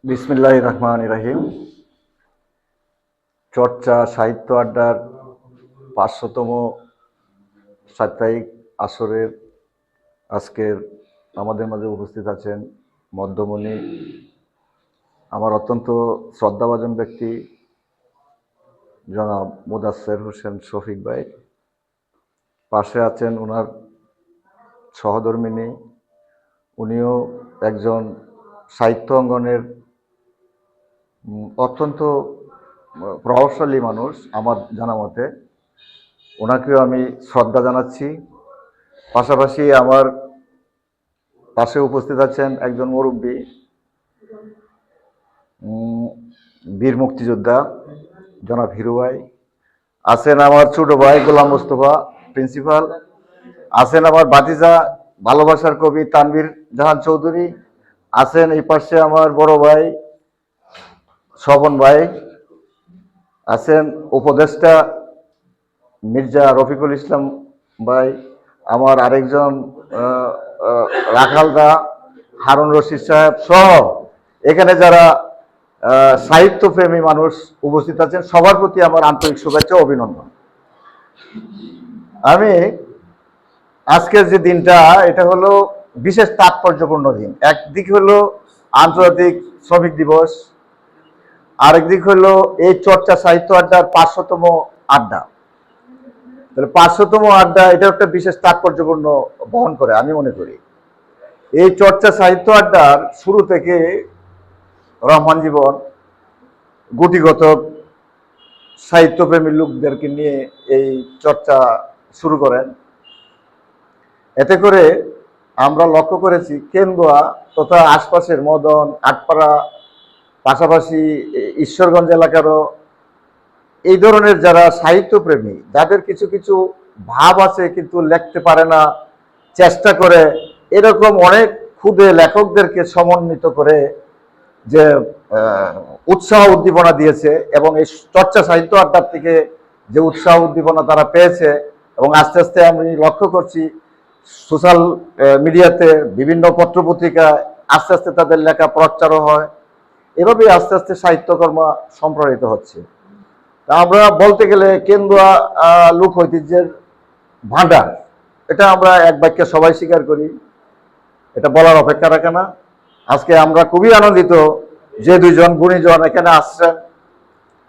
বিসমিল্লাহির রহমানির রহিম। চর্চা সাহিত্য আড্ডার ৫০০তম সাপ্তাহিক আসরের আজকের আমাদের মাঝে উপস্থিত আছেন মধ্যমণি, আমার অত্যন্ত শ্রদ্ধাভাজন ব্যক্তি জনাব মুদাচ্ছের হোসেন শফিক ভাই। পাশে আছেন ওনার সহধর্মিণী, উনিও একজন সাহিত্য অঙ্গনের অত্যন্ত প্রভাবশালী মানুষ আমার জানা মতে। ওনাকেও আমি শ্রদ্ধা জানাচ্ছি। পাশাপাশি আমার পাশে উপস্থিত আছেন একজন মুরব্বী, বীর মুক্তিযোদ্ধা জনাব হিরু ভাই। আছেন আমার ছোট ভাই গোলাম মোস্তফা প্রিন্সিপাল। আছেন আমার ভাতিজা ভালোবাসার কবি তানভীর জাহান চৌধুরী। আছেন এই পাশে আমার বড় ভাই স্বপন ভাই। আছেন উপদেষ্টা মির্জা রফিকুল ইসলাম ভাই। আমার আরেকজন রাখালদা হারুন রশিদ সাহেব সহ এখানে যারা সাহিত্যপ্রেমী মানুষ উপস্থিত আছেন, সবার প্রতি আমার আন্তরিক শুভেচ্ছা ও অভিনন্দন। আমি আজকের যে দিনটা, এটা হলো বিশেষ তাৎপর্যপূর্ণ দিন। একদিক হলো আন্তর্জাতিক শ্রমিক দিবস, আরেক দিক হলো এই চর্চা সাহিত্য আড্ডার ৫০০তম আড্ডা। তাহলে ৫০০তম আড্ডা এটা একটা বিশেষ তাৎপর্যপূর্ণ বহন করে আমি মনে করি। এই চর্চা সাহিত্য আড্ডার শুরু থেকে রহমান জীবন গুটিগত সাহিত্যপ্রেমী লোকদেরকে নিয়ে এই চর্চা শুরু করেন। এতে করে আমরা লক্ষ্য করেছি কেন্দুয়া তথা আশপাশের মদন, আটপাড়া, পাশাপাশি ঈশ্বরগঞ্জ এলাকারও এই ধরনের যারা সাহিত্যপ্রেমী, যাদের কিছু কিছু ভাব আছে কিন্তু লিখতে পারে না, চেষ্টা করে, এরকম অনেক ক্ষুদে লেখকদেরকে সমন্বিত করে যে উৎসাহ উদ্দীপনা দিয়েছে এবং এই চর্চা সাহিত্য আড্ডার থেকে যে উৎসাহ উদ্দীপনা তারা পেয়েছে, এবং আস্তে আস্তে আমি লক্ষ্য করছি সোশ্যাল মিডিয়াতে বিভিন্ন পত্রপত্রিকায় আস্তে আস্তে তাদের লেখা প্রচারও হয়। এভাবেই আস্তে আস্তে সাহিত্যকর্ম সম্প্রসারিত হচ্ছে। তা আমরা বলতে গেলে কেন্দুয়া লোক ঐতিহ্যের ভাণ্ডার, এটা আমরা এক বাক্যে সবাই স্বীকার করি, এটা বলার অপেক্ষা রাখে না। আজকে আমরা খুবই আনন্দিত যে দুইজন গুণীজন এখানে আসছেন।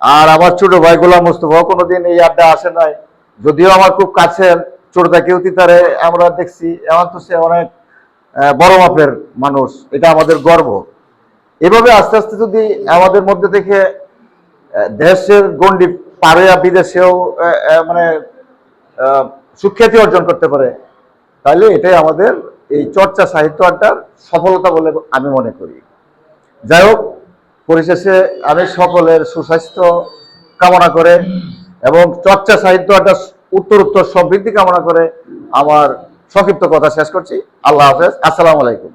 আর আমার ছোট ভাই গোলাম মোস্তফা কোনোদিন এই আড্ডা আসে নাই, যদিও আমার খুব কাছের ছোট থেকে অতি তারে আমরা দেখছি, এমন তো সে অনেক বড় মাপের মানুষ, এটা আমাদের গর্ব। এভাবে আস্তে আস্তে যদি আমাদের মধ্যে থেকে দেশের গণ্ডি পারে বিদেশেও মানে সুখ্যাতি অর্জন করতে পারে, তাহলে এটাই আমাদের এই চর্চা সাহিত্য আড্ডার সফলতা বলে আমি মনে করি। যাই হোক, পরিশেষে আমি সকলের সুস্বাস্থ্য কামনা করে এবং চর্চা সাহিত্য আড্ডার উত্তরোত্তর সমৃদ্ধি কামনা করে আমার সংক্ষিপ্ত কথা শেষ করছি। আল্লাহ হাফেজ, আসসালামু আলাইকুম।